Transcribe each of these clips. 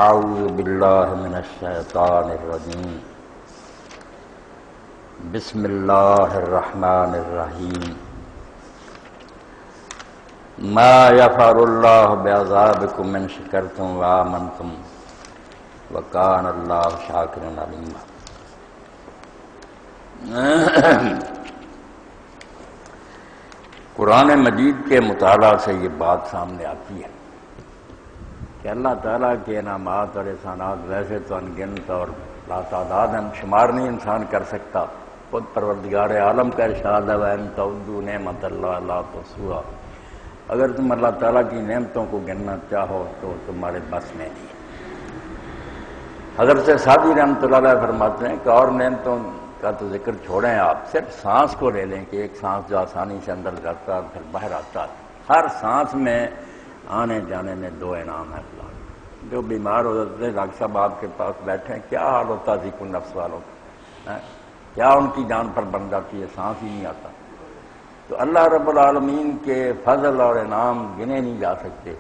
اعوذ باللہ من الشیطان الرجیم بسم اللہ الرحمن الرحیم ما یفعل اللہ بعذابکم ان شکرتم وآمنتم وکان اللہ شاکرا علیما۔ قرآن مجید کے مطالعہ سے یہ بات سامنے آتی ہے کہ اللہ تعالیٰ کے انعامات اور احسانات ویسے تو انگنت اور لاتعداد ہیں، شمار نہیں انسان کر سکتا۔ خود پروردگار عالم کا ارشاد ہے وَإِن تَعُدُّوا نِعْمَتَ اللَّهِ لَا تُحْصُوهَا، اگر تم اللہ تعالیٰ کی نعمتوں کو گننا چاہو تو تمہارے بس میں نہیں۔ حضرت سعدی رحمۃ اللہ علیہ فرماتے ہیں کہ اور نعمتوں کا تو ذکر چھوڑیں، آپ صرف سانس کو لے لیں کہ ایک سانس جو آسانی سے اندر جاتا ہے پھر باہر آتا ہے، ہر سانس میں آنے جانے میں 2 انعام ہے اللہ۔ جو بیمار ہو جاتے ہیں ڈاکٹر صاحب آپ کے پاس بیٹھے ہیں، کیا حال ہوتا ذیق النفس والوں کا، کیا ان کی جان پر بن جاتی ہے، سانس ہی نہیں آتا۔ تو اللہ رب العالمین کے فضل اور انعام گنے نہیں جا سکتے،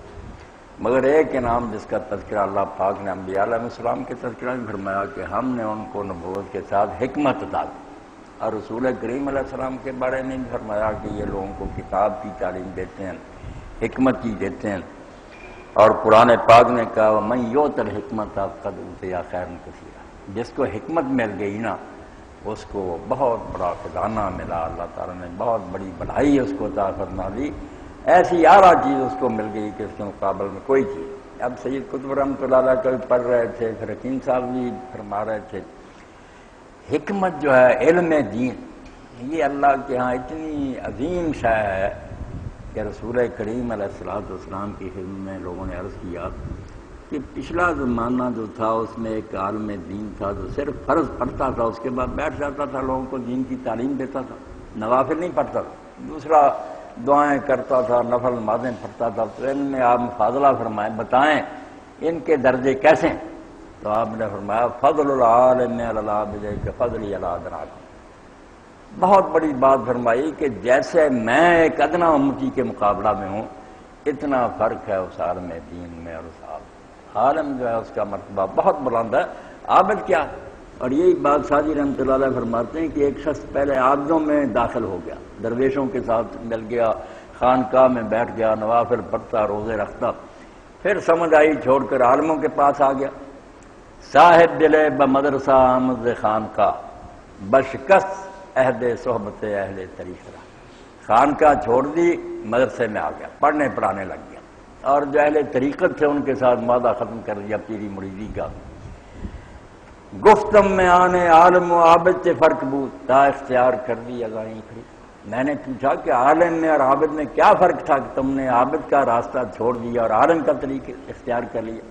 مگر ایک انعام جس کا تذکرہ اللہ پاک نے انبیاء علیہ السلام کے تذکرہ میں فرمایا کہ ہم نے ان کو نبوت کے ساتھ حکمت عطا کی، اور رسول کریم علیہ السلام کے بارے میں بھی فرمایا کہ یہ لوگوں کو کتاب کی تعلیم دیتے ہیں، حکمت کی دیتے ہیں، اور قرآن پاک نے کہا وَمَن یُؤْتَ الْحِکْمَةَ فَقَدْ أُوتِیَ خَیْرًا کَثِیرًا، جس کو حکمت مل گئی نا اس کو بہت بڑا خزانہ ملا، اللہ تعالیٰ نے بہت بڑی بڑائی اس کو عطا فرما دی، ایسی اعلیٰ چیز اس کو مل گئی کہ اس کے مقابل میں کوئی چیز۔ اب سید قطب رحمۃ اللہ علیہ کبھی پڑھ رہے تھے، پھر حکیم صاحب بھی فرما رہے تھے، حکمت جو ہے علم دین، یہ اللہ کے ہاں اتنی عظیم شے ہے کہ رسول کریم علیہ السلام کی خدمت میں لوگوں نے عرض کیا کہ پچھلا زمانہ جو تھا اس میں ایک عالم دین تھا جو صرف فرض پڑھتا تھا، اس کے بعد بیٹھ جاتا تھا، لوگوں کو دین کی تعلیم دیتا تھا، نوافل نہیں پڑھتا تھا، دوسرا دعائیں کرتا تھا، نفل نمازیں پڑھتا تھا۔ تو ان میں آپ فاضلہ فرمائیں، بتائیں ان کے درجے کیسے ہیں؟ تو آپ نے فرمایا فضل العالم علی العابد کفضلی علی ادناکم، بہت بڑی بات فرمائی کہ جیسے میں ایک ادنا امتی کے مقابلہ میں ہوں اتنا فرق ہے اس عالم دین میں اور اس عالم جو ہے اس کا مرتبہ بہت بلند ہے۔ عابد کیا؟ اور یہی بات سعدی رحمۃ اللہ علیہ فرماتے ہیں کہ ایک شخص پہلے عابدوں میں داخل ہو گیا، درویشوں کے ساتھ مل گیا، خانقاہ میں بیٹھ گیا، نوافل پڑھتا، روزے رکھتا، پھر سمجھ آئی چھوڑ کر عالموں کے پاس آ گیا۔ صاحب دل بمدرسہ آمد خانقاہ بشکست عہد صحبت اہل طریقہ، خانقاہ چھوڑ دی، مدرسے میں آ گیا، پڑھنے پڑھانے لگ گیا، اور جو اہل طریقت تھے ان کے ساتھ معاہدہ ختم کر دیا پیری مریدی کا۔ گفتم میں آنے عالم و عابد سے فرق بود تا اختیار کر دی اگائیں کھڑی، میں نے پوچھا کہ عالم میں اور عابد میں کیا فرق تھا کہ تم نے عابد کا راستہ چھوڑ دیا اور عالم کا طریقہ اختیار کر لیا؟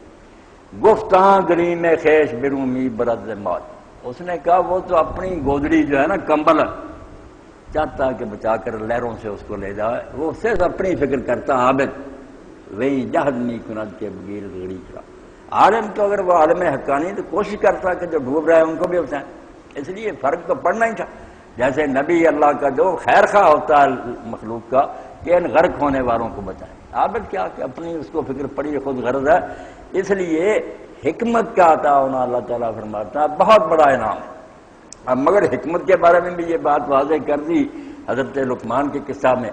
گفتاں گلی میں خیش برومی برد موت، اس نے کہا وہ تو اپنی گودڑی جو ہے نا کمبل چاہتا کہ بچا کر لہروں سے اس کو لے جائے، وہ صرف اپنی فکر کرتا عابد وہی جہد می کند کے بغیر غیری کرا۔ عالم تو اگر وہ عالم حقانی تو کوشش کرتا کہ جو ڈوب رہے ہیں ان کو بھی بچائیں، اس لیے فرق تو پڑنا ہی تھا۔ جیسے نبی اللہ کا جو خیر خواہ ہوتا ہے مخلوق کا کہ ان غرق ہونے والوں کو بچائیں، عابد کیا کہ اپنی اس کو فکر پڑی خود غرض ہے۔ اس لیے حکمت کا عطا ہونا اللہ تعالیٰ فرماتا ہے بہت بڑا انعام ہے۔ اب مگر حکمت کے بارے میں بھی یہ بات واضح کر دی حضرت لقمان کے قصہ میں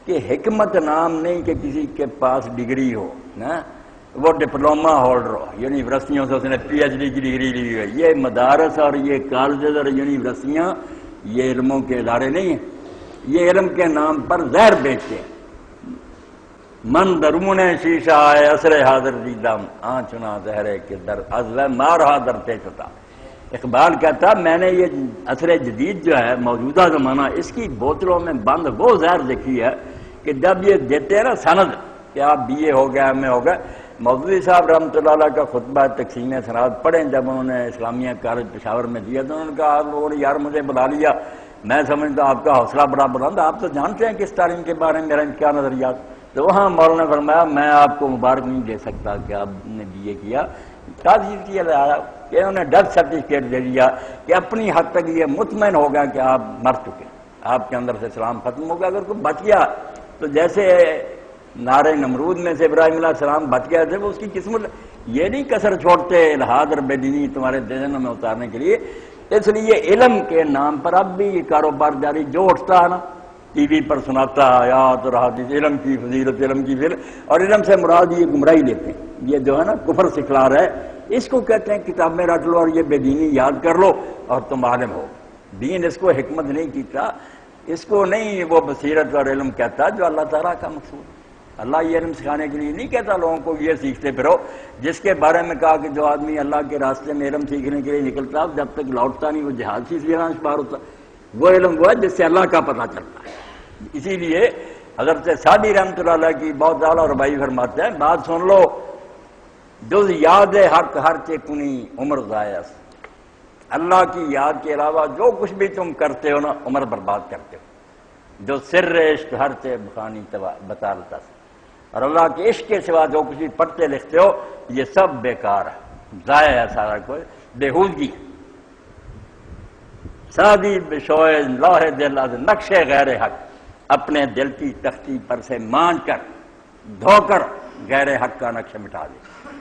کہ حکمت نام نہیں کہ کسی کے پاس ڈگری ہو نا، وہ ڈپلوما ہولڈر ہو، یونیورسٹیوں سے اس نے پی ایچ ڈی کی ڈگری لی ہے۔ یہ مدارس اور یہ کالجز اور یونیورسٹیاں یہ علموں کے ادارے نہیں ہیں، یہ علم کے نام پر زہر بیچتے ہیں۔ من درون شیشہ آئے عصر حاضر دیدم آن چنا زہرے کے در ازو مارہا در پیچتا۔ اقبال کہتا میں نے یہ عصر جدید جو ہے موجودہ زمانہ اس کی بوتلوں میں بند وہ زہر دیکھی ہے کہ جب یہ دیتے ہیں نا سند کہ آپ بی اے ہو گیا، ایم اے ہو گئے۔ مودودی صاحب رحمۃ اللہ علیہ کا خطبہ تقسیم سناد پڑھیں جب انہوں نے اسلامیہ کالج پشاور میں دیا تو انہوں نے کہا آپ لوگوں نے یار مجھے بلا لیا، میں سمجھتا ہوں آپ کا حوصلہ بڑا بلند، آپ تو جانتے ہیں کہ اس تعلیم کے بارے میں میرا کیا نظریات۔ تو وہاں مولانا نے فرمایا میں آپ کو مبارک نہیں دے سکتا کہ آپ نے بی اے کیا، تعزیر کیا لایا کہ انہوں نے ڈیتھ سرٹیفکیٹ دے دیا کہ اپنی حد تک یہ مطمئن ہو گیا کہ آپ مر چکے، آپ کے اندر سے اسلام ختم ہو گیا۔ اگر کوئی بچ گیا تو جیسے نعرے نمرود میں سے ابراہیم علیہ السلام بچ گئے تھے، وہ اس کی قسمت یہ نہیں کسر چھوڑتے الہاد اور بے دینی تمہارے ذہن میں اتارنے کے لیے. اس لیے علم کے نام پر اب بھی یہ کاروبار جاری جو اٹھتا ہے نا ٹی وی پر سناتا ہے آیات اور حدیث، علم کی فضیلت، علم کی فضیلت، اور علم سے مراد یہ گمراہی لیتے ہیں. یہ جو ہے نا کفر سکھلا رہا ہے، اس کو کہتے ہیں کتاب میں رٹ لو اور یہ بے دینی یاد کر لو اور تم عالم ہو. دین اس کو حکمت نہیں کیتا، اس کو نہیں وہ بصیرت اور علم کہتا جو اللہ تعالیٰ کا مقصود ہے. اللہ یہ علم سکھانے کے لیے نہیں کہتا لوگوں کو یہ سیکھتے پھرو، جس کے بارے میں کہا کہ جو آدمی اللہ کے راستے میں علم سیکھنے کے لیے نکلتا جب تک لوٹتا نہیں وہ جہاد سے یہاں پار ہوتا. وہ علم وہ ہے جس سے اللہ کا پتہ چلتا ہے. اسی لیے حضرت سعدی رحمۃ اللہ علیہ کی بہت اعلیٰ ربائی فرماتے ہیں، بات سن لو، جز یاد حق ہر چکنی عمر ضائع. اللہ کی یاد کے علاوہ جو کچھ بھی تم کرتے ہو نا عمر برباد کرتے ہو. جو سر عشق ہر چے بخانی بطالتا سے، اور اللہ کے عشق کے سوا جو کچھ بھی پڑھتے لکھتے ہو یہ سب بیکار ہے، ضائع ہے، سارا کوئی بےہودگی. سادی بشوئے لوح دل از نقش غیر حق، اپنے دل کی تختی پر سے مان کر دھو کر غیر حق کا نقش مٹا دے.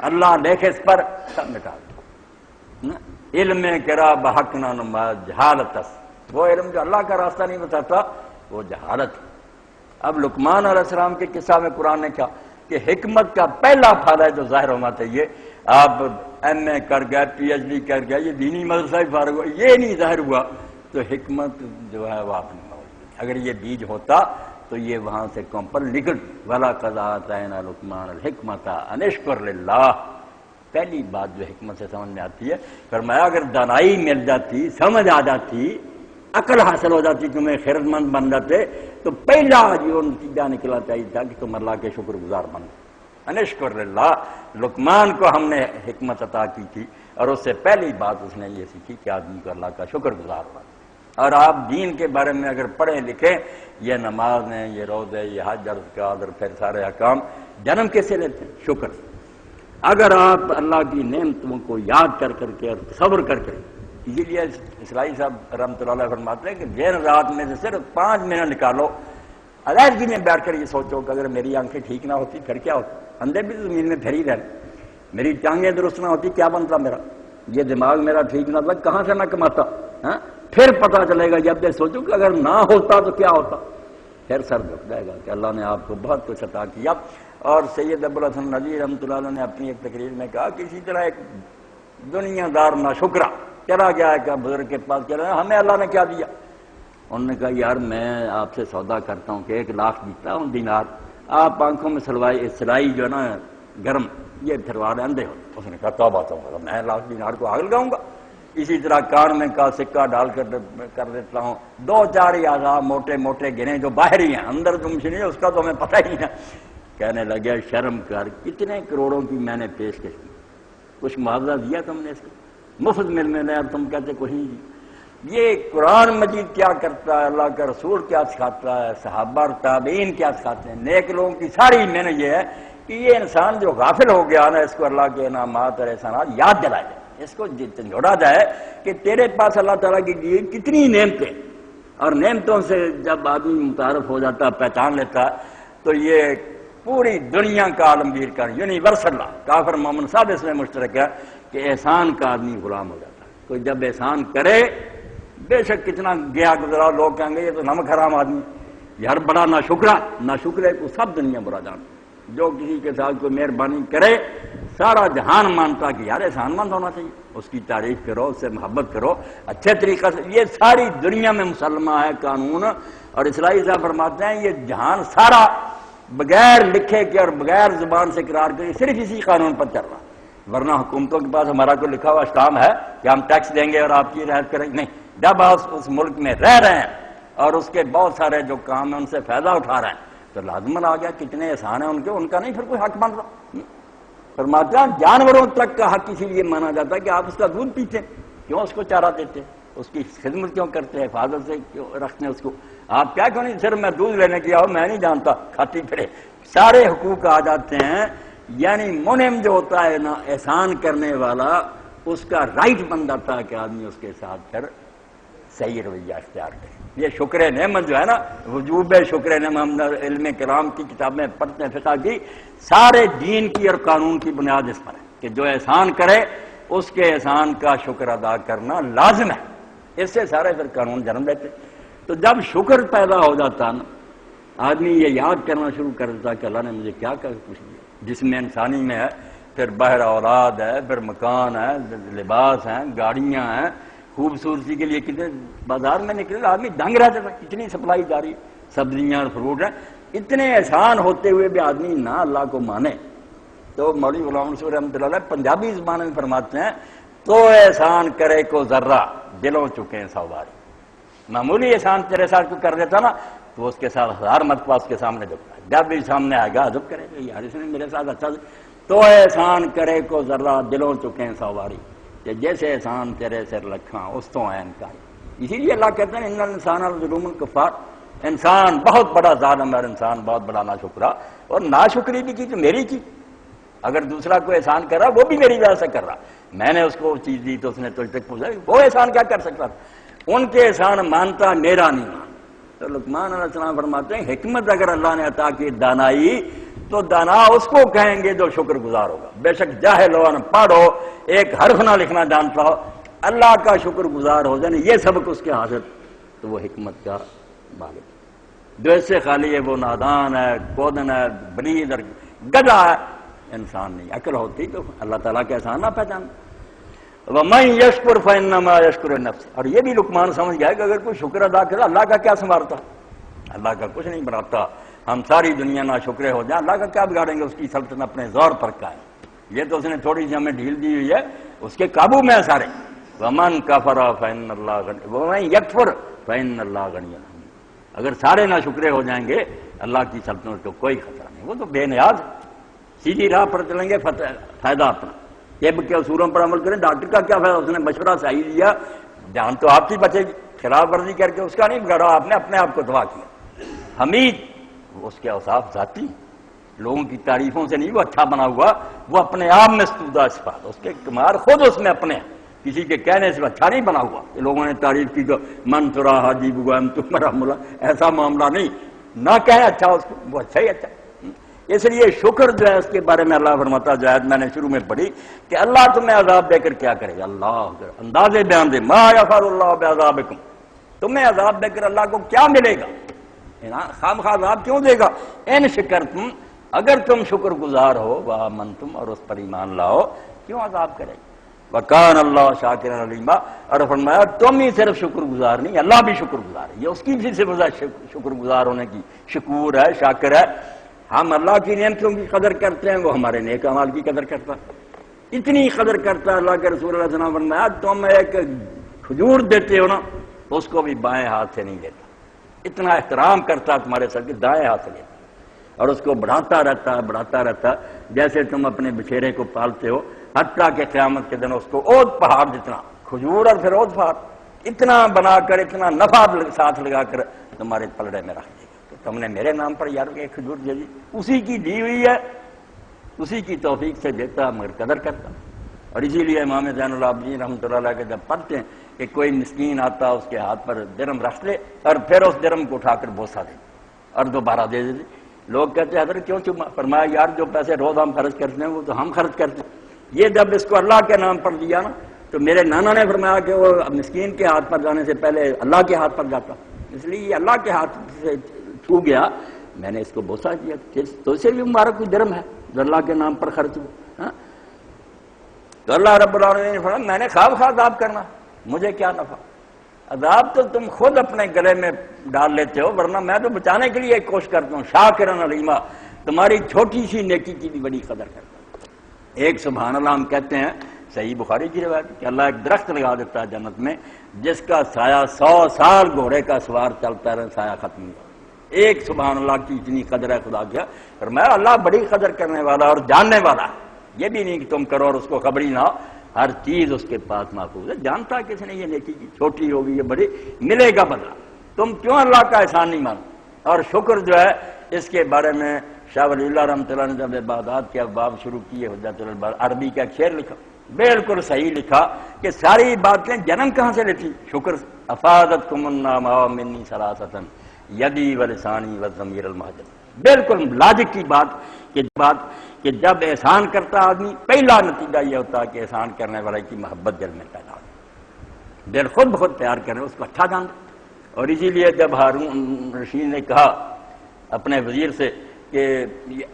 اللہ لکھے اس پر سب مٹا دے. علم کرا بحق نہ نماز جہالت، وہ علم جو اللہ کا راستہ نہیں بتاتا وہ جہالت. اب لقمان علیہ السلام کے قصہ میں قرآن نے کہا کہ حکمت کا پہلا پھل ہے جو ظاہر ہونا چاہیے. آپ ایم اے کر گئے، پی ایچ ڈی کر گئے، یہ دینی مدرسہ ہی فارغ ہوا، یہ نہیں ظاہر ہوا تو حکمت جو ہے وہ آپ نے موجود. اگر یہ بیج ہوتا تو یہ وہاں سے کمپل نکل. وَلَقَدْ آتَيْنَا لُقْمَانَ الْحِكْمَةَ أَنِ اشْكُرْ لِلَّهِ. پہلی بات جو حکمت سے سمجھ میں آتی ہے، فرمایا اگر دانائی مل جاتی، سمجھ آ جاتی، عقل حاصل ہو جاتی، تمہیں خیرت مند بن جاتے، تو پہلا جو نتیجہ نکلا چاہیے تھا کہ تم اللہ کے شکر گزار بن. انشکر للہ. لقمان کو ہم نے حکمت عطا کی تھی اور اس سے پہلی بات اس نے یہ سیکھی کہ آدمی کو اللہ کا شکر گزار بن. اور آپ دین کے بارے میں اگر پڑھیں لکھیں، یہ نماز ہے، یہ روزے، یہ حج اور زکوٰۃ اور پھر سارے احکام جنم کیسے لیتے ہیں؟ شکر. اگر آپ اللہ کی نعمتوں کو یاد کر کر کے اور صبر کر کے، اسی لیے اسلائی صاحب رحمۃ اللہ علیہ فرماتے ہیں کہ دن رات میں سے صرف 5 منٹ نکالو، علیحدگی میں بیٹھ کر یہ سوچو کہ اگر میری آنکھیں ٹھیک نہ ہوتی پھر کیا ہوتا، اندھے بھی زمین میں پھر ہی رہے، میری ٹانگیں درست نہ ہوتی کیا بنتا میرا، یہ دماغ میرا ٹھیک نہ تھا کہاں سے میں کماتا. پھر پتہ چلے گا جب یہ سوچو کہ اگر نہ ہوتا تو کیا ہوتا، پھر سر جھک جائے گا کہ اللہ نے آپ کو بہت کچھ عطا کیا. اور سید ابوالحسن ندوی رحمۃ اللہ علیہ نے اپنی ایک تقریر میں کہا کہ اسی طرح ایک دنیا دار ناشکرا چلا گیا ہے کہ بزرگ کے پاس چلا، ہمیں اللہ نے کیا دیا. انہوں نے کہا یار میں آپ سے سودا کرتا ہوں کہ 1 لاکھ دیتا ہوں دینار، آپ آنکھوں میں سلائی جو ہے نا گرم یہ پھروا رہے اندھے ہو. اس نے کہا توبہ توبہ، میں 1 لاکھ دینار کو آگ لگاؤں گا. اسی طرح کان میں کا سکہ ڈال کر دیتا ہوں، 2-4 ہی آزاد موٹے موٹے گنے جو باہر ہی ہیں، اندر تم سے نہیں اس کا تو ہمیں پتہ ہی نہیں. کہنے لگے شرم کر، کتنے کروڑوں کی میں نے پیشکش کی، کچھ معاوضہ دیا تم نے اس کو، مفت ملنے اور تم کہتے کچھ نہیں دی. یہ قرآن مجید کیا کرتا ہے، اللہ کا رسول کیا سکھاتا ہے، صحابہ اور تابعین کیا سکھاتے ہیں، نیک لوگوں کی ساری محنت یہ ہے کہ یہ انسان جو غافل ہو گیا نا اس کو اللہ کے انعامات اور احسانات یاد دلائے جائے، اس کو جھنجھوڑا جائے کہ تیرے پاس اللہ تعالیٰ کی دی کتنی نعمتیں. اور نعمتوں سے جب آدمی متعارف ہو جاتا پہچان لیتا تو یہ پوری دنیا کا عالمگیر کا یونیورسل لا، کافر مومن سب اس میں مشترک ہے کہ احسان کا آدمی غلام ہو جاتا ہے. تو جب احسان کرے بے شک کتنا گیا گزرا لوگ کہیں گے یہ تو نمک حرام آدمی، یار بڑا ناشکرے کو سب دنیا برا جانتا. جو کسی کے ساتھ کوئی مہربانی کرے سارا جہان مانتا کہ یار احسان مند ہونا چاہیے، اس کی تعریف کرو، اس سے محبت کرو اچھے طریقہ سے. یہ ساری دنیا میں مسلمہ ہے قانون. اور اسلائی صاحب فرماتے ہیں یہ جہان سارا بغیر لکھے کے اور بغیر زبان سے اقرار کے صرف اسی قانون پر چل رہا. ورنہ حکومتوں کے پاس ہمارا کوئی لکھا ہوا اسٹام ہے کہ ہم ٹیکس دیں گے اور آپ کی رعایت کریں گے؟ نہیں. جب آپ اس ملک میں رہ رہے ہیں اور اس کے بہت سارے جو کام ہیں ان سے فائدہ اٹھا رہے ہیں تو لازمن آ گیا کتنے احسان ہیں ان کا نہیں پھر کوئی حق بن رہا. فرماتے ہیں جانوروں تک کا حق اسی لیے مانا جاتا ہے کہ آپ اس کا دودھ پیتے ہیں، کیوں اس کو چارہ دیتے، اس کی خدمت کیوں کرتے ہیں، حفاظت سے کیوں رکھتے ہیں اس کو. آپ کیا کیوں نہیں صرف میں دودھ لینے کی آؤ میں نہیں جانتا کھاتی پھرے، سارے حقوق آ جاتے ہیں. یعنی منعم جو ہوتا ہے نا احسان کرنے والا، اس کا رائٹ بن جاتا ہے کہ آدمی اس کے ساتھ پھر صحیح رویہ اختیار کرے. یہ شکر نعمت جو ہے نا، وجوب شکر نعمت، ہم علم کلام کی کتابیں پڑھتے ہیں فقہ کی، سارے دین کی اور قانون کی بنیاد اس پر ہے. کہ جو احسان کرے اس کے احسان کا شکر ادا کرنا لازم ہے. اس سے سارے پھر قانون جنم لیتے. تو جب شکر پیدا ہو جاتا نا آدمی یہ یاد کرنا شروع کر دیتا کہ اللہ نے مجھے کیا کچھ دیا. جسم انسانی میں ہے، پھر بہر اولاد ہے، پھر مکان ہے، لباس ہیں، گاڑیاں ہیں، خوبصورتی کے لیے کتنے بازار میں نکلے آدمی دنگ رہتا تھا، کتنی سپلائی جاری، سبزیاں اور فروٹ ہیں. اتنے احسان ہوتے ہوئے بھی آدمی نہ اللہ کو مانے. تو مولوی غلام رسول رحمۃ اللہ علیہ پنجابی زبان میں فرماتے ہیں تو احسان کرے کو ذرہ دلوں چکے سو باری. معمولی احسان تیرے ساتھ کو کر دیتا نا تو اس کے ساتھ 1000 مرتبہ اس کے سامنے جھکتا ہے. جب بھی سامنے آئے گا ادب کرے گا، یار اس نے میرے ساتھ اچھا. تو احسان کرے کو ذرہ دلوں چکے سو باری، کہ جیسے احسان تیرے سر لکھاں اس تو عین کا. اسی لیے اللہ کہتے ہیں ان الانسان لظلوم کفار، انسان بہت بڑا ظالم ہے، انسان بہت بڑا ناشکرا. اور ناشکری بھی کی تو میری کی. اگر دوسرا کوئی احسان کر رہا وہ بھی میری وجہ سے کر رہا. میں نے اس کو چیز دی تو اس نے تجھ تک پہنچائی، وہ احسان کیا کر سکتا تھا. ان کے احسان مانتا، میرا نہیں مانتا. تو لقمان علیہ السلام فرماتے ہیں حکمت اگر اللہ نے عطا کی دانائی تو دانا اس کو کہیں گے جو شکر گزار ہوگا. بے شک جاہل ہو، ان پڑھ ہو، ایک حرف نہ لکھنا جانتا ہو، اللہ کا شکر گزار ہو جانے یہ سبق اس کے حاصل، تو وہ حکمت کا مالک. جو اس سے خالی ہے وہ نادان ہے، کودن ہے، بلید اور گدھا ہے. انسان نہیں، عقل ہوتی تو اللہ تعالیٰ کے احسان نہ پہچان. وَمَن يَشْكُرْ فَإِنَّمَا يَشْكُرُ لِنَفْسِهِ. اور یہ بھی لقمان سمجھ گیا کہ اگر کوئی شکر ادا کرے اللہ کا کیا سنوارتا، اللہ کا کچھ نہیں بناتا. ہم ساری دنیا نہ شکرے ہو جائیں، اللہ کا کیا بگاڑیں گے. اس کی سلطنت اپنے زور پر قائم. یہ تو اس نے تھوڑی سی ہمیں ڈھیل دی ہوئی ہے، اس کے قابو میں ہے سارے. وَمَن كَفَرَ فَإِنَّ اللَّهَ غَنِيٌّ وَمَن يَكْفُرْ فَإِنَّ اللَّهَ غَنِيٌّ حَمِيدٌ. اگر سارے نہ شکرے ہو جائیں گے اللہ کی سلطنت کو کوئی خطرہ نہیں. وہ تو بے نیاز، سیدھی راہ پر چلیں گے، فائدہ اپنا. طب کے اصولوں پر عمل کریں. ڈاکٹر کا کیا فائدہ، اس نے مشورہ صحیح دیا، جان تو آپ کی بچے گی. خلاف ورزی کر کے اس کا نہیں بگاڑا، آپ نے اپنے آپ کو تباہ کیا. حمید اس کے اوصاف ذاتی، لوگوں کی تعریفوں سے نہیں وہ اچھا بنا ہوا، وہ اپنے آپ میں مستودہ صفات، اس کے کمال خود اس میں اپنے ہیں، کسی کے کہنے سے اچھا نہیں بنا ہوا. لوگوں نے تعریف کی تو من ترا حاجی بگوام تمہارا ملا، ایسا معاملہ نہیں. نہ کہیں اچھا اس کو، وہ اچھا ہی اچھا. اس لیے شکر جو ہے اس کے بارے میں اللہ فرماتا ہے، آیت میں نے شروع میں پڑھی کہ اللہ تمہیں عذاب دے کر کیا کرے گا. اللہ اندازے بیان دے، ما یفعل اللہ بعذابکم، تمہیں عذاب دے کر اللہ کو کیا ملے گا، خام خواہ عذاب کیوں دے گا. ان شکرتم، اگر تم شکر گزار ہو، وآمنتم، اور اس پر ایمان لاؤ، کیوں عذاب کرے گا. وکان اللہ شاکرا علیما، اور فرمایا تم ہی صرف شکر گزار نہیں، اللہ بھی شکر گزار ہے. یہ اس کی بھی صفت ہے شکر گزار ہونے کی، شکور ہے، شاکر ہے. ہم اللہ کی نعمتوں کی قدر کرتے ہیں، وہ ہمارے نیک اعمال کی قدر کرتا ہے. اتنی قدر کرتا ہے اللہ کے رسول اللہ صلی اللہ علیہ وسلم فرمایا تم ایک کھجور دیتے ہو نا اس کو بھی بائیں ہاتھ سے نہیں دیتا. اتنا احترام کرتا ہے تمہارے سر کے، دائیں ہاتھ سے لیتا اور اس کو بڑھاتا رہتا ہے، بڑھاتا رہتا ہے. جیسے تم اپنے بچھیرے کو پالتے ہو، حتیٰ کہ قیامت کے دن اس کو اوت پہاڑ جتنا کھجور اور پھر اوت پہاڑ اتنا بنا کر، اتنا نفع ساتھ لگا کر تمہارے پلڑے میں رکھ دے گا. تو تم نے میرے نام پر یار ایک کھجور دے دی، اسی کی دی ہوئی ہے، اسی کی توفیق سے دیتا مگر قدر کرتا. اور اسی لیے امام زین العابدین رحمۃ اللہ علیہ کے جب پڑھتے ہیں کہ کوئی مسکین آتا اس کے ہاتھ پر درم رکھ لے اور پھر اس درم کو اٹھا کر بوسہ دے اور دوبارہ دے دے. لوگ کہتے ہیں حضرت کیوں چما؟ فرمایا یار جو پیسے روز ہم خرچ کرتے ہیں وہ تو ہم خرچ کرتے ہیں، یہ جب اس کو اللہ کے نام پر دیا نا تو میرے نانا نے فرمایا کہ وہ مسکین کے ہاتھ پر جانے سے پہلے اللہ کے ہاتھ پر جاتا، اس لیے یہ اللہ کے ہاتھ سے چھو گیا، میں نے اس کو بوسہ دیا. تو اسے بھی مبارک کوئی درم ہے جو اللہ کے نام پر خرچ ہو. تو اللہ رب العالمین نے فرمایا میں نے خواب عذاب کرنا، مجھے کیا نفع. عذاب تو تم خود اپنے گلے میں ڈال لیتے ہو، ورنہ میں تو بچانے کے لیے کوشش کرتا ہوں. شاکرن علیما، تمہاری چھوٹی سی نیکی کی بھی بڑی قدر کرتا ہوں. ایک سبحان اللہ ہم کہتے ہیں، صحیح بخاری کی روایت کہ اللہ ایک درخت لگا دیتا ہے جنت میں جس کا سایہ 100 سال گھوڑے کا سوار چلتا رہے، سایہ ختم نہیں. ایک سبحان اللہ کی اتنی قدر ہے خدا کیا. فرمایا اللہ بڑی قدر کرنے والا اور جاننے والا ہے. یہ بھی نہیں کہ تم کرو اور اس کو خبر ہی نہ ہو، ہر چیز اس کے پاس محفوظ ہے. جانتا کس نے یہ نیکی کی، چھوٹی ہوگی یہ بڑی، ملے گا بدلہ. تم کیوں اللہ کا احسان نہیں مانو. اور شکر جو ہے اس کے بارے میں شاہ ولی اللہ رحمۃ اللہ نے جب عبادات کے ابواب شروع کیے، حجت البال عربی کا ایک شعر لکھا، بالکل صحیح لکھا کہ ساری باتیں جنم کہاں سے لیتی، شکر. افادتکم النعماء منی ثلاثۃ یدی ولسانی والضمیر المہجر. بالکل لاجک کی بات کہ جب احسان کرتا آدمی پہلا نتیجہ یہ ہوتا ہے کہ احسان کرنے والے کی محبت دل میں پیدا ہو، دل خود بخود پیار کرے اس کو اچھا جان دے۔ اور اسی لیے جب ہارون رشید نے کہا اپنے وزیر سے کہ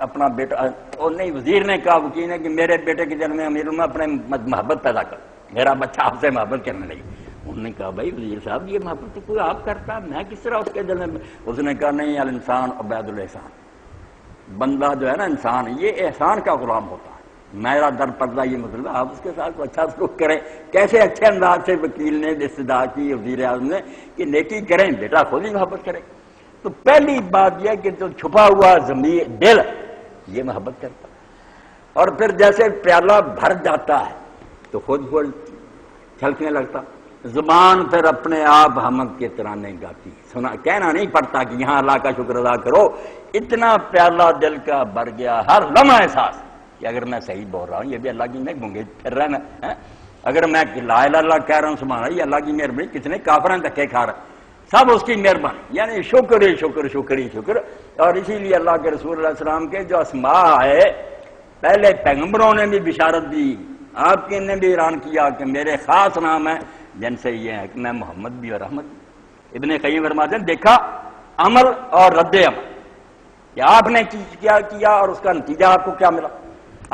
اپنا بیٹا، اور نہیں وزیر نے کہا وکیل نے کہ میرے بیٹے کے دل میں امیر میں اپنے محبت پیدا کر، میرا بچہ آپ سے محبت کرنے لگی۔ انہوں نے کہا بھائی وزیر صاحب یہ محبت تو کوئی آپ کرتا، میں کس طرح اس کے دل میں؟ اس نے کہا نہیں، الانسان عبید الاحسان، بندہ جو ہے نا انسان یہ احسان کا غلام ہوتا ہے۔ میرا در پردہ یہ مطلب ہے آپ اس کے ساتھ اچھا سلوک کریں۔ کیسے اچھے انداز سے وکیل نے استدعا کی وزیر اعظم نے کہ نیکی کریں، بیٹا خود ہی محبت کرے۔ تو پہلی بات یہ کہ جو چھپا ہوا ضمیر دل یہ محبت کرتا، اور پھر جیسے پیالہ بھر جاتا ہے تو خود چھلکنے لگتا، زبان پھر اپنے آپ حمد کے ترانے گاتی، سنا کہنا نہیں پڑتا کہ یہاں اللہ کا شکر ادا کرو، اتنا پیالہ دل کا بھر گیا، ہر لمحہ احساس کہ اگر میں صحیح بول رہا ہوں یہ بھی اللہ کی میں گونگے پھر رہا ہے، اگر میں لا الہ الا اللہ کہہ رہا ہوں سبحان اللہ یہ اللہ کی مہربانی، کتنے کافر دھکے کھا رہے ہیں، سب اس کی مہربانی، یعنی شکر ہی شکر شکر ہی شکر۔ اور اسی لیے اللہ کے رسول علیہ السلام کے جو اسماء ہے پہلے پیغمبروں نے بھی بشارت دی، آپ کے نے بھی اعلان کیا کہ میرے خاص نام ہے جن سے یہ ہے کہ میں محمد بھی اور احمد بھی۔ ابن قیم فرماتے ہیں دیکھا عمل اور رد عمل کہ آپ نے کیا کیا اور اس کا نتیجہ آپ کو کیا ملا۔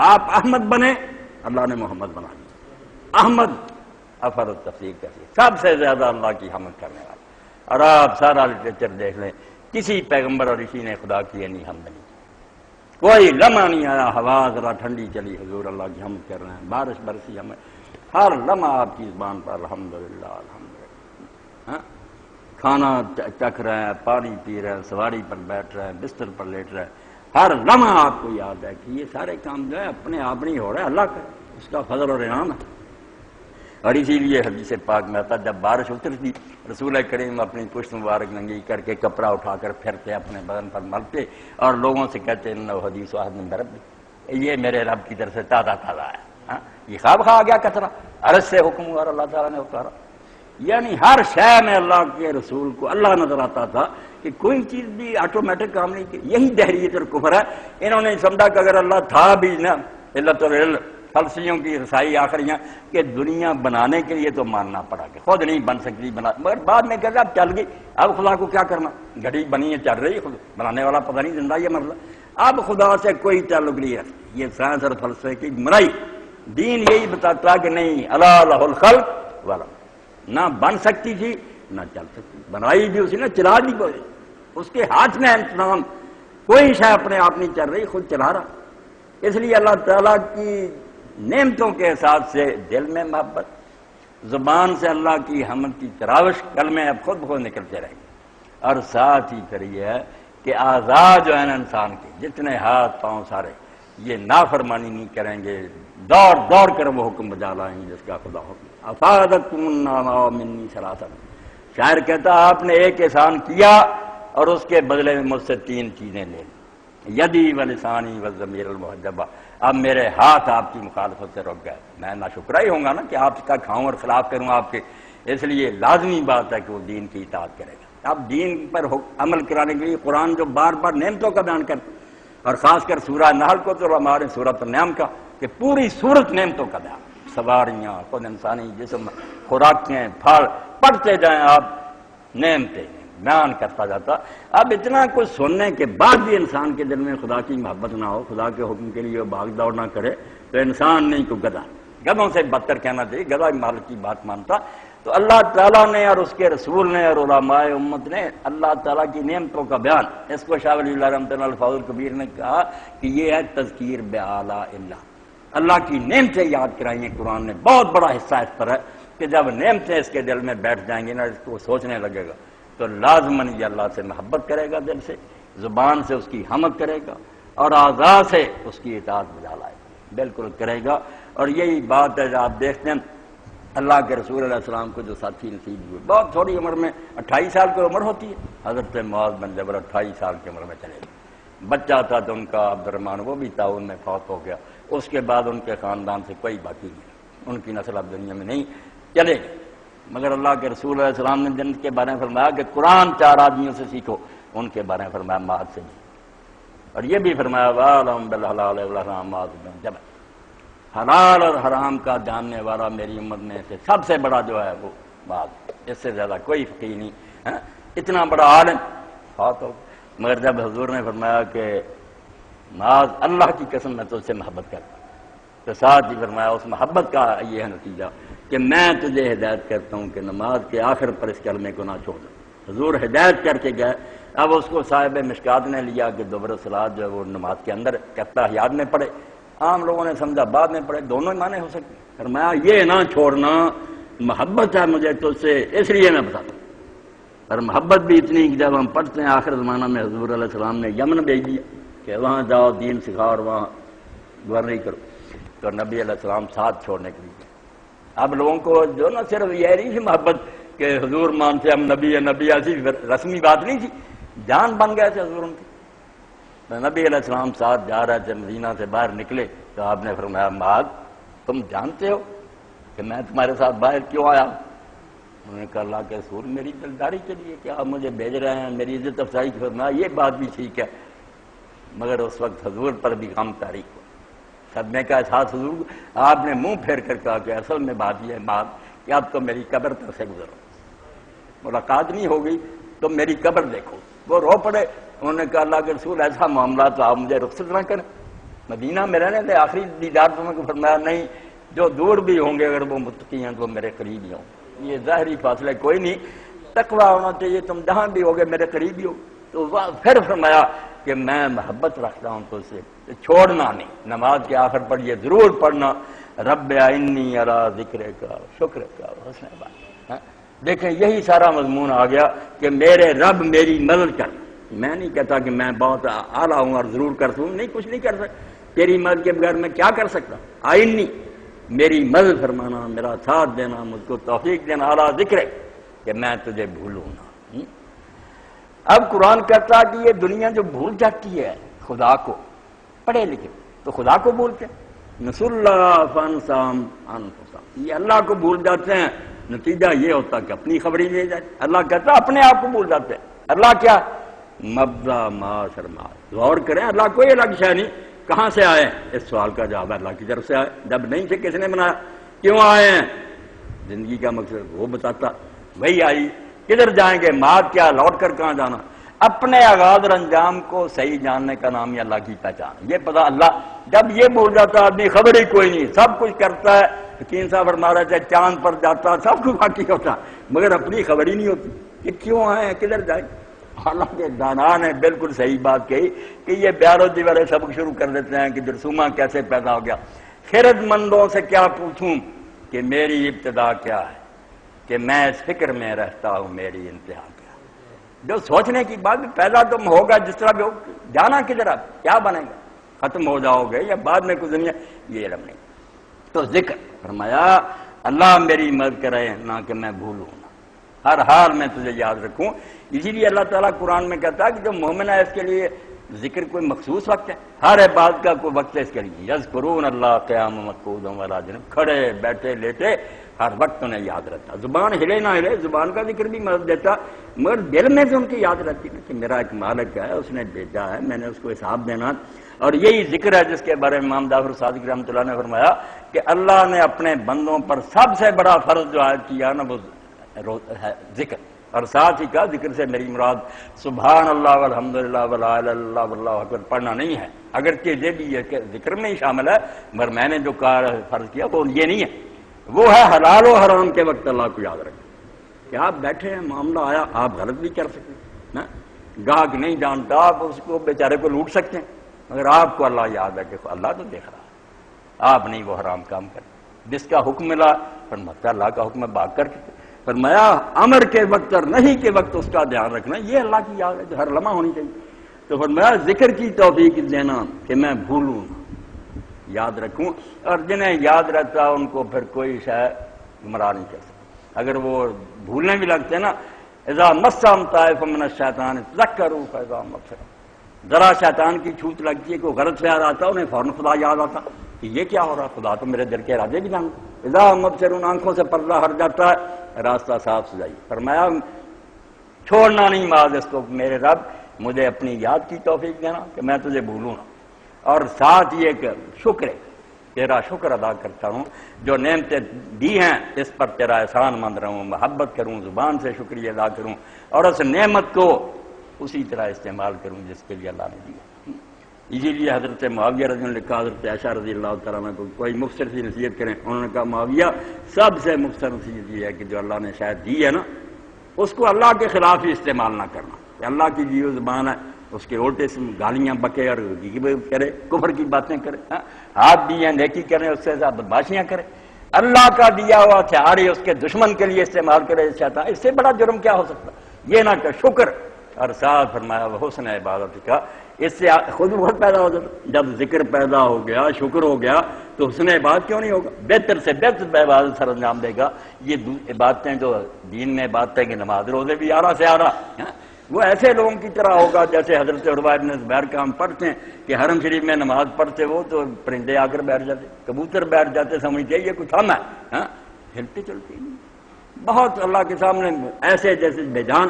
آپ احمد بنے، اللہ نے محمد بنا دیا، احمد افر التفسیر کیسی سب سے زیادہ اللہ کی حمد کرنے والا۔ اور آپ سارا لٹریچر دیکھ لیں، کسی پیغمبر اور اسی نے خدا کی نہیں حمد نہیں، کوئی لمحہ نہیں آیا ہوا ذرا ٹھنڈی چلی حضور اللہ کی حمد کر رہے ہیں، بارش برسی ہمیں، ہر لمحہ آپ کی زبان پر الحمدللہ الحمدللہ، کھانا چکھ رہے ہیں، پانی پی رہے ہیں، سواری پر بیٹھ رہے ہیں، بستر پر لیٹ رہے ہیں، ہر لمحہ آپ کو یاد ہے کہ یہ سارے کام جو ہے اپنے آپ نہیں ہو رہے، اللہ کا اس کا فضل اور انعام ہے۔ اور اسی لیے حدیث پاک میں آتا جب بارش اترتی رسول کریم اپنی پشت مبارک ننگی کر کے کپڑا اٹھا کر پھرتے اپنے بدن پر ملتے اور لوگوں سے کہتے ہیں حدیث واحد من ربی، یہ میرے رب کی طرف سے تازہ تازہ ہے، یہ خواب کھا گیا کترا عرض سے حکم ہوا اور اللہ تعالیٰ نے اتارا۔ یعنی ہر شے میں اللہ کے رسول کو اللہ نظر آتا تھا کہ کوئی چیز بھی آٹومیٹک کام نہیں کی۔ یہی دہریت اور کفر ہے، انہوں نے سمجھا کہ اگر اللہ تھا بھی نا علت اور علم فلسفیوں کی رسائی آخریاں کہ دنیا بنانے کے لیے تو ماننا پڑا کہ خود نہیں بن سکتی بنا، مگر بعد میں کہتا اب چل گئی، اب خدا کو کیا کرنا، گھڑی بنی ہے چل رہی ہے، خود بنانے والا پتہ نہیں زندہ یہ مرلہ، اب خدا سے کوئی تعلق نہیں رکھتی۔ یہ سائنس اور فلسفے کی گمراہی، دین یہی بتاتا کہ نہیں الا لہ الخلق والا، نہ بن سکتی تھی نہ چل سکتی، بنائی بھی اسی نے چلا بھی بولی، اس کے ہاتھ میں انتظام، کوئی شے اپنے آپ نہیں چل رہی، خود چلا رہا۔ اس لیے اللہ تعالیٰ کی نعمتوں کے احساس سے دل میں محبت، زبان سے اللہ کی حمد کی تراوش کلمے اب خود بخود نکلتے رہیں گے۔ اور ساتھ ہی پھر یہ ہے کہ اعضاء جو ہیں انسان کے جتنے ہاتھ پاؤں سارے یہ نافرمانی نہیں کریں گے، دوڑ دوڑ کر وہ حکم بجا لائیں گے جس کا خدا حکم۔ افادتکم النعماء منی ثلاثا، شاعر کہتا آپ نے ایک احسان کیا اور اس کے بدلے میں مجھ سے 3 چیزیں لے لی، یدی و لسانی و ضمیر المحجبہ، اب میرے ہاتھ آپ کی مخالفت سے رک گئے، میں ناشکرا ہی ہوں گا نا کہ آپ کا کھاؤں اور خلاف کروں آپ کے، اس لیے لازمی بات ہے کہ وہ دین کی اطاعت کرے گا۔ اب دین پر عمل کرانے کے لیے قرآن جو بار بار نعمتوں کا بیان کرتا، اور خاص کر سورہ نحل کو تو ہمارے سورۃ النعم کا کہ پوری سورت نعمتوں کا بیان، سواریاں، خود انسانی جسم، خوراکیں، پھل، پڑھتے جائیں آپ نعمتیں بیان کرتا جاتا۔ اب اتنا کچھ سننے کے بعد بھی انسان کے دل میں خدا کی محبت نہ ہو، خدا کے حکم کے لیے بھاگ دوڑ نہ کرے تو انسان نہیں کو گدھا، گدھوں سے بدتر کہنا چاہیے، گدھا مالک کی بات مانتا۔ تو اللہ تعالیٰ نے اور اس کے رسول نے اور علماء امت نے اللہ تعالیٰ کی نعمتوں کا بیان، اس کو شاہ ولی اللہ رحمۃ اللہ الفاظ الکبیر نے کہا کہ یہ ہے تذکیر بآلاء اللہ، اللہ کی نعمتیں یاد کرائیں گے۔ قرآن نے بہت بڑا حصہ اس پر ہے کہ جب نعمتیں اس کے دل میں بیٹھ جائیں گی نا، اس کو سوچنے لگے گا تو لازماً یہ اللہ سے محبت کرے گا، دل سے، زبان سے اس کی حمد کرے گا اور اعضاء سے اس کی اطاعت بجا لائے گا، بالکل کرے گا۔ اور یہی بات ہے جو آپ دیکھتے ہیں اللہ کے رسول علیہ السلام کو جو ساتھی نصیب ہوئے، بہت تھوڑی عمر میں 28 سال کی عمر ہوتی ہے، حضرت معاذ بن جبل 28 سال کی عمر میں چلے گئے۔ بچہ تھا تو ان کا عبد الرحمن وہ بھی تعاون میں فوت ہو گیا، اس کے بعد ان کے خاندان سے کوئی باقی نہیں، ان کی نسل اب دنیا میں نہیں، چلے گئے۔ مگر اللہ کے رسول علیہ السلام نے جنت کے بارے میں فرمایا کہ قرآن 4 آدمیوں سے سیکھو، ان کے بارے میں فرمایا معاذ سے اور یہ بھی فرمایا وَعَلَمْ بِالْحَلَالِ وَالْحَرَامِ جب حلال اور حرام کا جاننے والا میری امت میں سے سب سے بڑا جو ہے وہ بات، اس سے زیادہ کوئی فقیہ نہیں ہے، اتنا بڑا عالم بات ہو۔ مگر جب حضور نے فرمایا کہ معاذ اللہ کی قسم میں تجھ سے محبت کرتا ہوں، تو ساتھ ہی فرمایا اس محبت کا یہ ہے نتیجہ کہ میں تجھے ہدایت کرتا ہوں کہ نماز کے آخر پر اس کلمے کو نہ چھوڑ دو۔ حضور ہدایت کر کے گئے، اب اس کو صاحب مشکات نے لیا کہ دبر الصلاۃ جو ہے وہ نماز کے اندر تحیات میں پڑھے، عام لوگوں نے سمجھا بعد میں پڑھے، دونوں ہی معنی ہو سکتے ہیں۔ فرمایا یہ نہ چھوڑنا، محبت ہے مجھے تجھ سے اس لیے میں بتاتا ہوں۔ اور محبت بھی اتنی کہ جب ہم پڑھتے ہیں آخر زمانہ میں حضور علیہ السلام نے یمن بھیج دیا کہ وہاں جاؤ دین سکھاؤ اور وہاں گورنری کرو، تو نبی علیہ السلام ساتھ چھوڑنے کے لیے اب لوگوں کو جو نہ صرف یہ نہیں تھی محبت کہ حضور مانتے ہم نبی ہے، نبی ایسی رسمی بات نہیں تھی، جان بن گئے تھے حضور ان کی۔ تو نبی علیہ السلام ساتھ جا رہے تھے، مدینہ سے باہر نکلے تو آپ نے فرمایا معاذ تم جانتے ہو کہ میں تمہارے ساتھ باہر کیوں آیا؟ انہوں نے کہا اللہ کے رسول میری دلداری کے لیے کہ آپ مجھے بھیج رہے ہیں، میری عزت افزائی کی۔ فرمایا یہ بات بھی ٹھیک ہے، مگر اس وقت حضور پر بھی غم طاری ہوا، صدمے کا احساس حضور کو۔ آپ نے منہ پھیر کر کہا کہ اصل میں بات یہ ہے معاذ کہ اب تو میری قبر تک سے گزرو، ملاقات نہیں ہو گئی تو میری قبر دیکھو۔ وہ رو پڑے، انہوں نے کہا اللہ کے رسول ایسا معاملہ تو آپ مجھے رخصت نہ کریں، مدینہ میں رہنے دے، آخری دیدار تمہیں کو۔ فرمایا نہیں، جو دور بھی ہوں گے اگر وہ متقی ہیں تو وہ میرے قریب ہی ہوں، یہ ظاہری فاصلہ کوئی نہیں، تقویٰ ہونا چاہیے، تم جہاں بھی ہوگے میرے قریب ہی ہو۔ تو پھر فرمایا کہ میں محبت رکھتا ہوں تو سے چھوڑنا نہیں، نماز کے آخر پر یہ ضرور پڑھنا رب انی علی ذکرک شکرک حسن عبادتک۔ دیکھیں یہی سارا مضمون آ گیا کہ میرے رب میری مدد کر۔ میں نہیں کہتا کہ میں بہت اعلیٰ ہوں اور ضرور کر سکوں، نہیں، کچھ نہیں کر سکتا، تیری مدد کے بغیر میں کیا کر سکتا؟ آئینی میری مدد فرمانا، میرا ساتھ دینا، مجھ کو توفیق دینا اعلیٰ ذکر کہ میں تجھے بھولوں نہ۔ اب قرآن کہتا کہ یہ دنیا جو بھول جاتی ہے خدا کو، پڑھے لکھے تو خدا کو بھولتے ہیں، نسوا اللہ فانساہم انفسہم، یہ اللہ کو بھول جاتے ہیں، نتیجہ یہ ہوتا کہ اپنی خبری لے جاتے۔ اللہ کہتا اپنے آپ کو بھول جاتے ہیں۔ اللہ کیا؟ مبدا ما شرما۔ غور کریں، اللہ کوئی الگ شے نہیں، کہاں سے آئے؟ اس سوال کا جواب اللہ کی طرف سے آئے، جب نہیں تھے کس نے بنایا؟ کیوں آئے ہیں؟ زندگی کا مقصد وہ بتاتا، وہی آئی، کدھر جائیں گے، ماد کیا، لوٹ کر کہاں جانا۔ اپنے آغاز اور انجام کو صحیح جاننے کا نام ہی اللہ کی پہچان، یہ پتا اللہ جب یہ بھول جاتا آدمی خبر ہی کوئی نہیں، سب کچھ کرتا ہے، یقین صاحب فرما رہے تھے چاند پر جاتا سب کچھ باقی ہوتا مگر اپنی خبر ہی نہیں ہوتی کہ کیوں آئے ہیں، کدھر جائیں۔ حالانکہ دانا نے بالکل صحیح بات کہی کہ یہ بیالوجی والے سبق شروع کر دیتے ہیں کہ جرثومہ کیسے پیدا ہو گیا۔ خرد مندوں سے کیا پوچھوں کہ میری ابتدا کیا ہے، کہ میں اس فکر میں رہتا ہوں میری انتہا کیا۔ جو سوچنے کی بات پیدا تم ہوگا جس طرح بھی ہو، جانا کدھر، اب کیا بنے گا، ختم ہو جاؤ گے یا بعد میں کچھ دنیا، یہ علم نہیں۔ تو ذکر فرمایا اللہ میری مدد کرے نہ کہ میں بھولوں نہ، ہر حال میں تجھے یاد رکھوں۔ اسی لیے اللہ تعالیٰ قرآن میں کہتا ہے کہ جو مومن ہے اس کے لیے ذکر کوئی مخصوص وقت ہے، ہر عبادت کا کوئی وقت ہے اس کے لیے۔ یذکرون اللہ قیاما وقعودا وعلی جنوب، کھڑے بیٹھے لیٹے ہر وقت انہیں یاد رہتا، زبان ہلے نہ ہلے، زبان کا ذکر بھی مدد دیتا، مگر دل میں سے ان کی یاد رہتی ہے کہ میرا ایک مالک ہے، اس نے بھیجا ہے، میں نے اس کو حساب دینا۔ اور یہی ذکر ہے جس کے بارے میں امام جعفر صادق رحمۃ اللہ نے فرمایا کہ اللہ نے اپنے بندوں پر سب سے بڑا فرض جو عائد کیا نا وہ ہے ذکر، اور ساتھ ہی کہا ذکر سے میری مراد سبحان اللہ والحمدللہ ولا الہ الا اللہ واللہ اکبر پڑھنا نہیں ہے، اگرچہ یہ بھی ہے کہ ذکر میں ہی شامل ہے، مگر میں نے جو فرض کیا وہ یہ نہیں ہے، وہ ہے حلال و حرام کے وقت اللہ کو یاد رکھیں کہ آپ بیٹھے ہیں، معاملہ آیا، آپ غلط بھی کر سکتے ہیں، گاہک نہیں جانتا آپ اس کو بیچارے کو لوٹ سکتے ہیں، مگر آپ کو اللہ یاد ہے کہ اللہ تو دیکھ رہا ہے، آپ نہیں وہ حرام کام کریں۔ جس کا حکم ملا فرماتا اللہ کا حکم بھاگ کر کے، فرمایا امر کے وقت اور نہیں کے وقت اس کا دھیان رکھنا، یہ اللہ کی یاد ہے جو ہر لمحہ ہونی چاہیے۔ تو فرمایا ذکر کی توفیق دینا کہ میں بھولوں یاد رکھوں، اور جنہیں یاد رہتا ان کو پھر کوئی شے گمراہ نہیں کر سکتا۔ اگر وہ بھولنے بھی لگتے ہیں نا، اذا مسهم طائف من الشیطان تذکروا فاذا مبصرون، ذرا شیطان کی چھوٹ لگتی ہے، کوئی غلط خیال آتا انہیں فوراً خدا یاد آتا کہ یہ کیا ہو رہا، خدا تو میرے دل کے ارادے بھی جانتا۔ اذا مبصرون، آنکھوں سے پردہ ہٹ جاتا ہے، راستہ صاف سجائی۔ فرمایا چھوڑنا نہیں معاذ اس کو میرے رب مجھے اپنی یاد کی توفیق دینا کہ میں تجھے بھولوں نہ، اور ساتھ یہ کہ شکر ہے، تیرا شکر ادا کرتا ہوں جو نعمتیں دی ہیں اس پر تیرا احسان مند رہوں، محبت کروں، زبان سے شکریہ ادا کروں، اور اس نعمت کو اسی طرح استعمال کروں جس کے لیے اللہ نے دیا۔ اسی لیے حضرت معاویہ رضی اللہ عنہ نے کہا حضرت عائشہ رضی اللہ تعالیٰ عنہ کو کوئی مختصر سی نصیحت کریں، انہوں نے کہا معاویہ سب سے مختصر نصیحت یہ ہے کہ جو اللہ نے شاید دی ہے نا اس کو اللہ کے خلاف ہی استعمال نہ کرنا، کہ اللہ کی دی ہوئی زبان ہے اس کے الٹے سے گالیاں بکے اور غیبت کرے، کفر کی باتیں کرے، ہاتھ دیے نیکی کرے اس سے زیادہ بدماشیاں کرے، اللہ کا دیا ہوا ہتھیار ہی اس کے دشمن کے لیے استعمال کرے شیطان، اس سے بڑا جرم کیا ہو سکتا؟ یہ نہ کہ شکر، اور ساتھ فرمایا وہ حسن عبادت کا، اس سے خود بہت پیدا ہو جاتا۔ جب ذکر پیدا ہو گیا، شکر ہو گیا، تو حسن عبادت کیوں نہیں ہوگا؟ بہتر سے بہتر عبادت سر انجام دے گا۔ یہ عبادتیں جو دین میں عبادتیں کہ نماز روزے بھی آرہ سے آرہ، وہ ایسے لوگوں کی طرح ہوگا جیسے حضرت عروہ بن زبیر کا ہم پڑھتے ہیں کہ حرم شریف میں نماز پڑھتے وہ تو پرندے آ کر بیٹھ جاتے، کبوتر بیٹھ جاتے، سمجھتے یہ کچھ ہم ہے، ہلتے چلتے نہیں، بہت اللہ کے سامنے ایسے جیسے بے جان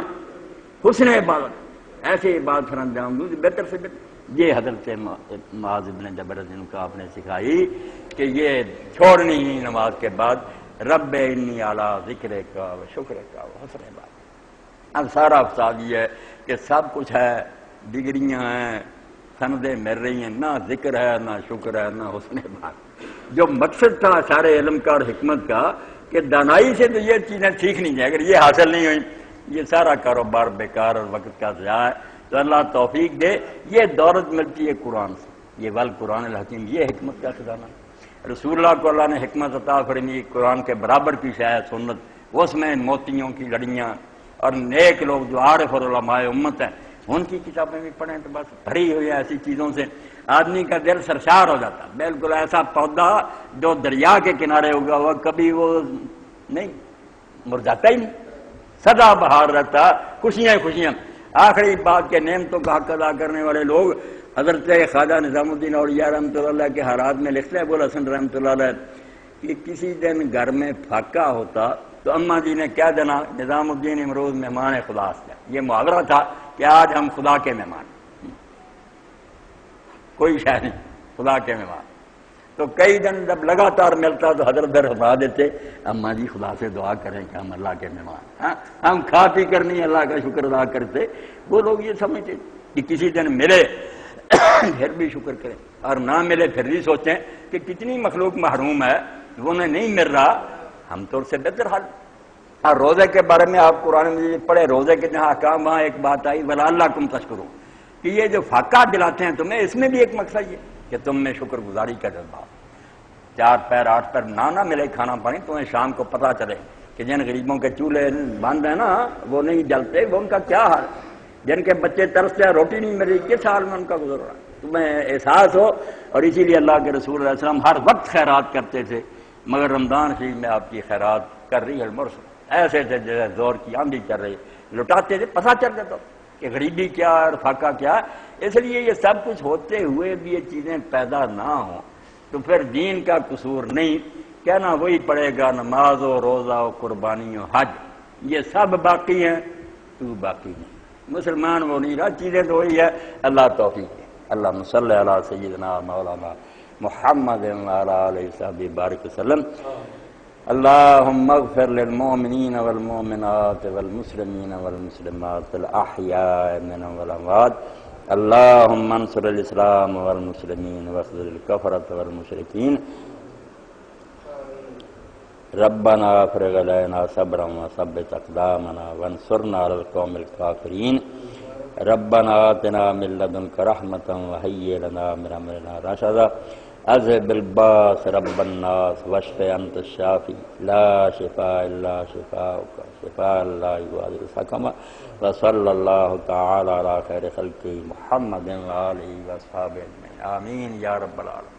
حسن عبادت، ایسے عبادت سر انجام دوں بہتر سے بہتر۔ یہ حضرت معاذ بن جبل رضی اللہ عنہ کو آپ نے سکھائی کہ یہ چھوڑنی ہی نماز کے بعد رب انی علی ذکر کا و شکر کا و حسن عبادت۔ اب سارا افساد یہ ہے کہ سب کچھ ہے، ڈگریاں ہیں، سندیں مل رہی ہیں، نہ ذکر ہے، نہ شکر ہے، نہ حسن عبادت۔ جو مقصد تھا سارے علم کا اور حکمت کا کہ دانائی سے تو یہ چیزیں سیکھنی چاہیے، اگر یہ حاصل نہیں ہوئی یہ سارا کاروبار بیکار اور وقت کا ضیاع ہے۔ تو اللہ توفیق دے، یہ دولت ملتی ہے قرآن سے، یہ والقرآن الحکیم، یہ حکمت کا خزانہ ہے۔ رسول اللہ کو اللہ نے حکمت عطا فرمائی، قرآن کے برابر کی شاید سنت، اس میں موتیوں کی لڑیاں، اور نیک لوگ جو عارف اور علماء امت ہیں ان کی کتابیں بھی پڑھیں تو بس بھری ہوئی ایسی چیزوں سے آدمی کا دل سرشار ہو جاتا، بالکل ایسا پودا جو دریا کے کنارے ہوگا ہوا کبھی وہ نہیں مرجھاتا ہی نہیں، سدا بہار رہتا، خوشیاں خوشیاں۔ آخری بات کے نعمتوں کا حق ادا کرنے والے لوگ حضرت خواجہ نظام الدین اولیاء رحمۃ اللہ علیہ کے حالات میں لکھتے ہیں، ابو الحسن رحمۃ اللہ علیہ کہ کسی دن گھر میں پھاقہ ہوتا تو اماں جی نے کہہ دینا نظام الدین امروز مہمان خدا سے، یہ محاورہ تھا کہ آج ہم خدا کے مہمان، کوئی شے نہیں، خدا کے مہمان۔ تو کئی دن جب لگاتار ملتا تو حضرت فرما دیتے اماں جی خدا سے دعا کریں کہ ہم اللہ کے مہمان، ہم کھا پی کر نہیں اللہ کا شکر ادا کرتے۔ وہ لوگ یہ سمجھتے کہ کسی دن ملے پھر بھی شکر کریں، اور نہ ملے پھر بھی سوچیں کہ کتنی مخلوق محروم ہے، وہ انہیں نہیں مل رہا، ہم تو اس سے بہتر حال۔ اور روزے کے بارے میں آپ قرآن مجید پڑھے، روزے کے جہاں احکام وہاں ایک بات آئی وَلَعَلَّكُمْ تَشْكُرُونَ، کہ یہ جو فاقہ دلاتے ہیں تمہیں، اس میں بھی ایک مقصد یہ کہ تم میں شکر گزاری کا جذبہ، 4 پیر 8 پیر نہ ملے کھانا پانی، تمہیں شام کو پتہ چلے کہ جن غریبوں کے چولہے بند ہیں نا وہ نہیں جلتے، وہ ان کا کیا حال، جن کے بچے ترستے ہیں روٹی نہیں مل رہی، کس حال میں ان کا گزر رہا ہے، تمہیں احساس ہو۔ اور اسی لیے اللہ کے رسول علیہ السلام ہر وقت خیرات کرتے تھے، مگر رمضان شریف میں آپ کی خیرات کر رہی ہے المرسل، ایسے تھے جیسے زور کی آندھی چل رہی، لٹاتے تھے، پتہ چل جاتا کہ غریبی کیا اور فاقہ کیا۔ اس لیے یہ سب کچھ ہوتے ہوئے بھی یہ چیزیں پیدا نہ ہوں تو پھر دین کا قصور نہیں، کہنا وہی پڑے گا نماز و روزہ و قربانی و حج، یہ سب باقی ہیں تو باقی نہیں، مسلمان وہ نہیں رہا، چیزیں تو وہی ہے۔ اللہ توفیق ہے۔ اللہم صلی علی سیدنا مولانا محمد وعلی آلہ وصحبہ بارک وسلم۔ اللہم اغفر للمؤمنین والمؤمنات والمسلمین والمسلمات الاحیاء منهم والاموات، اللہم انصر الاسلام والمسلمین واخذل الکفرۃ والمشرکین، ربنا افرغ علینا صبرا وثبت اقدامنا وانصرنا علی القوم الکافرین، ربنا آتنا من لدنک رحمۃ وہیئ لنا من امرنا رشدا، اذهب الباس رب الناس واشف انت الشافی لا شفاء الا شفاؤک شفاء لا یغادر سقما، وصلی اللہ تعالی علی خیر خلقہ محمد وآلہ وصحبہ اجمعین، آمین یا رب العالمین۔